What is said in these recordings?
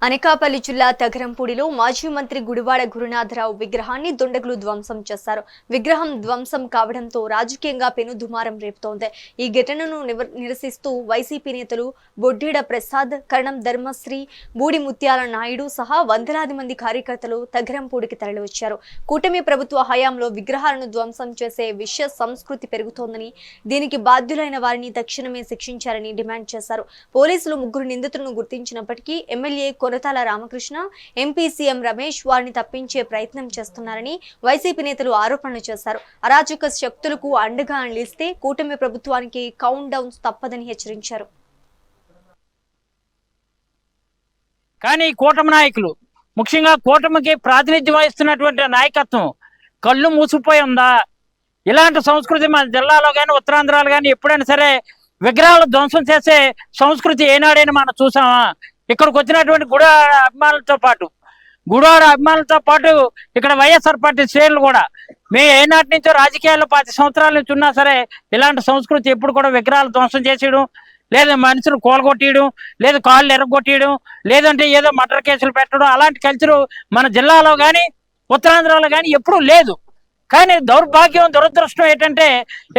అనకాపల్లి జిల్లా తగరంపూడిలో మాజీ మంత్రి గుడివాడ గురునాథరావు విగ్రహాన్ని దుండగులు ధ్వంసం చేశారు. విగ్రహం ధ్వంసం కావడంతో రాజకీయంగా పెనుదుమారం రేపుతోంది. ఈ ఘటనను నిరసిస్తూ వైసీపీ నేతలు బొడ్డీడ ప్రసాద్, కరణం ధర్మశ్రీ, బూడి ముత్యాల నాయుడు సహా వందలాది మంది కార్యకర్తలు తగరంపూడికి తరలివచ్చారు. కూటమి ప్రభుత్వ హయాంలో విగ్రహాలను ధ్వంసం చేసే విష సంస్కృతి పెరుగుతోందని, దీనికి బాధ్యులైన వారిని తక్షణమే శిక్షించాలని డిమాండ్ చేశారు. పోలీసులు ముగ్గురు నిందితులను గుర్తించినప్పటికీ MLA Koratala Ramakrishna, MP CM Ramesh వారిని తప్పించే ప్రయత్నం చేస్తున్నారని వైసీపీ నేతలు ఆరోపణలు చేశారు. అరాచక శక్తులకు అండగా నిలిస్తే కూటమి ప్రభుత్వానికి కౌంట్ డౌన్ తప్పదని హెచ్చరించారు. కానీ కూటమి నాయకులు, ముఖ్యంగా కూటమికి ప్రాతినిధ్యం వహిస్తున్నటువంటి నాయకత్వం కళ్ళు మూసిపోయి ఉందా? ఇలాంటి సంస్కృతి మన జిల్లాలో కానీ ఉత్తరాంధ్రాలో కానీ ఎప్పుడైనా సరే విగ్రహాలు ధ్వంసం చేసే సంస్కృతి ఏనాడైనా మనం చూసామా? ఇక్కడికి వచ్చినటువంటి గుడివాడ అభిమానులతో పాటు ఇక్కడ వైఎస్ఆర్ పార్టీ శ్రేణులు కూడా మేము ఏనాటి నుంచో రాజకీయాల్లో 10 సంవత్సరాల నుంచి ఉన్నా సరే ఇలాంటి సంస్కృతి ఎప్పుడు కూడా విగ్రహాలు ధ్వంసం చేసేయడం, లేదా మనుషులు కూలగొట్టేయడం, లేదా కాళ్ళు ఎరగొట్టేయడం, లేదంటే ఏదో మర్డర్ కేసులు పెట్టడం, అలాంటి కల్చరు మన జిల్లాలో కానీ ఉత్తరాంధ్రలో కానీ ఎప్పుడూ లేదు. కానీ దౌర్భాగ్యం, దురదృష్టం ఏంటంటే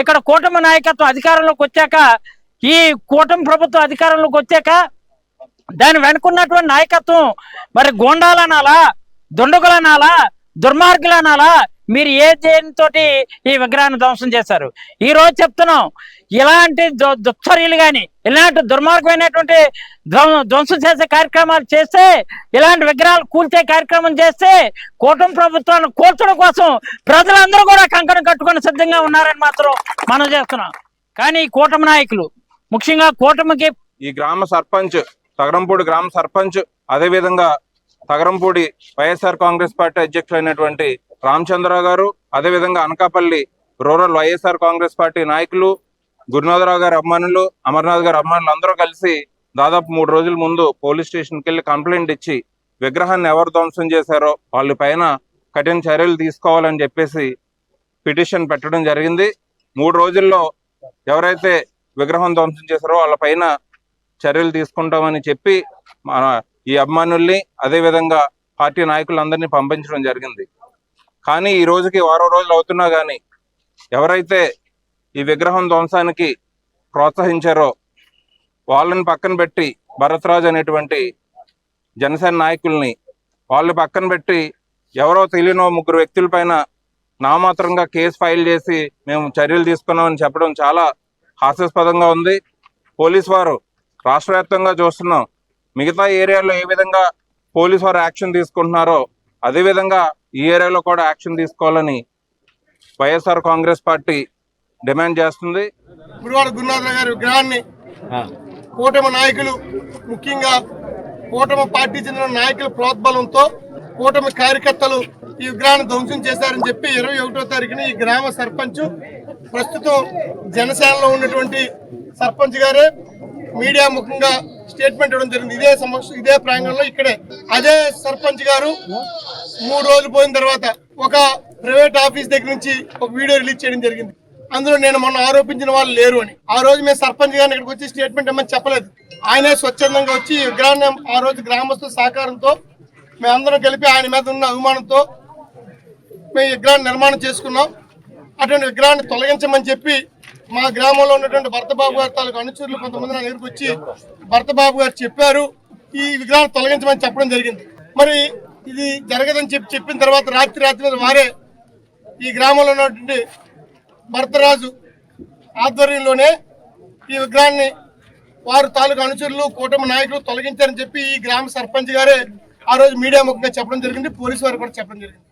ఇక్కడ కూటమి నాయకత్వం అధికారంలోకి వచ్చాక, ఈ కూటమి ప్రభుత్వం అధికారంలోకి వచ్చాక దాని వెనుకున్నటువంటి నాయకత్వం మరి గోండాలనాలా, దుండగులనాలా, దుర్మార్గులనాలా, మీరు ఏ దేనితోటి ఈ విగ్రహాన్ని ధ్వంసం చేశారు? ఈ రోజు చెప్తున్నాం, ఇలాంటి దుశ్చర్యలు కానీ ఇలాంటి దుర్మార్గమైనటువంటి ధ్వంసం చేసే కార్యక్రమాలు చేస్తే, ఇలాంటి విగ్రహాలు కూల్చే కార్యక్రమం చేస్తే కూటమి ప్రభుత్వాన్ని కూల్చడం కోసం ప్రజలందరూ కూడా కంకణం కట్టుకొని సిద్ధంగా ఉన్నారని మాత్రం మనం చేస్తున్నాం. కానీ ఈ కూటమి నాయకులు, ముఖ్యంగా కూటమికి ఈ గ్రామ సర్పంచ్, తగరంపూడి గ్రామ సర్పంచ్, అదేవిధంగా తగరంపూడి వైఎస్ఆర్ కాంగ్రెస్ పార్టీ అధ్యక్షులైనటువంటి రామచంద్రరావు గారు, అదేవిధంగా అనకాపల్లి రూరల్ వైఎస్ఆర్ కాంగ్రెస్ పార్టీ నాయకులు, గురునాథరావు గారి అభిమానులు, అమర్నాథ్ గారి అభిమానులు అందరూ కలిసి దాదాపు 3 రోజుల ముందు పోలీస్ స్టేషన్కి వెళ్ళి కంప్లైంట్ ఇచ్చి విగ్రహాన్ని ఎవరు ధ్వంసం చేశారో వాళ్ళ పైన కఠిన చర్యలు తీసుకోవాలని చెప్పేసి పిటిషన్ పెట్టడం జరిగింది. 3 రోజుల్లో ఎవరైతే విగ్రహం ధ్వంసం చేశారో వాళ్ళ పైన చర్యలు తీసుకుంటామని చెప్పి మన ఈ అభిమానుల్ని అదేవిధంగా పార్టీ నాయకులందరినీ పంపించడం జరిగింది. కానీ ఈ రోజుకి 10 రోజులు అవుతున్నా కానీ ఎవరైతే ఈ విగ్రహం ధ్వంసానికి ప్రోత్సహించారో వాళ్ళని పక్కన పెట్టి భరత్రాజ్ అనేటువంటి జనసేన నాయకుల్ని వాళ్ళు పక్కన పెట్టి ఎవరో తెలియనో 3 వ్యక్తుల పైన నామాత్రంగా కేసు ఫైల్ చేసి మేము చర్యలు తీసుకున్నామని చెప్పడం చాలా హాస్యాస్పదంగా ఉంది. పోలీసు వారు రాష్ట్ర వ్యాప్తంగా చూస్తున్నాం, మిగతా ఏరియాలో ఏ విధంగా పోలీసు వారు యాక్షన్ తీసుకుంటున్నారో అదేవిధంగా ఈ ఏరియాలో కూడా యాక్షన్ తీసుకోవాలని వైఎస్ఆర్ కాంగ్రెస్ పార్టీ డిమాండ్ చేస్తుంది. గుడివాడ గురునాథరావు గారి విగ్రహాన్ని కూటమి నాయకులు, ముఖ్యంగా కూటమి పార్టీ చెందిన నాయకుల ప్రోద్బలంతో కూటమి కార్యకర్తలు ఈ విగ్రహాన్ని ధ్వంసం చేశారని చెప్పి 21వ తారీఖున ఈ గ్రామ సర్పంచ్, ప్రస్తుతం జనసేనలో ఉన్నటువంటి సర్పంచ్ గారే మీడియా ముఖంగా స్టేట్మెంట్ ఇవ్వడం జరిగింది. ఇదే ప్రాంగణంలో ఇక్కడే అదే సర్పంచ్ గారు 3 రోజులు పోయిన తర్వాత ఒక ప్రైవేట్ ఆఫీస్ దగ్గర నుంచి ఒక వీడియో రిలీజ్ చేయడం జరిగింది. అందులో నేను మొన్న ఆరోపించిన వాళ్ళు లేరు అని. ఆ రోజు మేము సర్పంచ్ గారిని ఇక్కడికి వచ్చి స్టేట్మెంట్ ఇవ్వమని చెప్పలేదు. ఆయనే స్వచ్ఛందంగా వచ్చి ఈ విగ్రహాన్ని ఆ రోజు గ్రామస్తుల సహకారంతో మేమందరం కలిపి ఆయన మీద ఉన్న అభిమానంతో మేము విగ్రహాన్ని నిర్మాణం చేసుకున్నాం. అటువంటి విగ్రహాన్ని తొలగించమని చెప్పి మా గ్రామంలో ఉన్నటువంటి భరతబాబు గారి తాలూకు అనుచరులు కొంతమంది నా దగ్గరికి వచ్చి భరతబాబు గారు చెప్పారు, ఈ విగ్రహాన్ని తొలగించమని చెప్పడం జరిగింది. మరి ఇది జరగదని చెప్పిన తర్వాత రాత్రి మీద వారే ఈ గ్రామంలో ఉన్నటువంటి భరతరాజు ఆధ్వర్యంలోనే ఈ విగ్రహాన్ని వారు తాలూకు అనుచరులు, కూటమి నాయకులు తొలగించారని చెప్పి ఈ గ్రామ సర్పంచ్ గారే ఆ రోజు మీడియా ముఖంగా చెప్పడం జరిగింది. పోలీసు వారు కూడా చెప్పడం జరిగింది.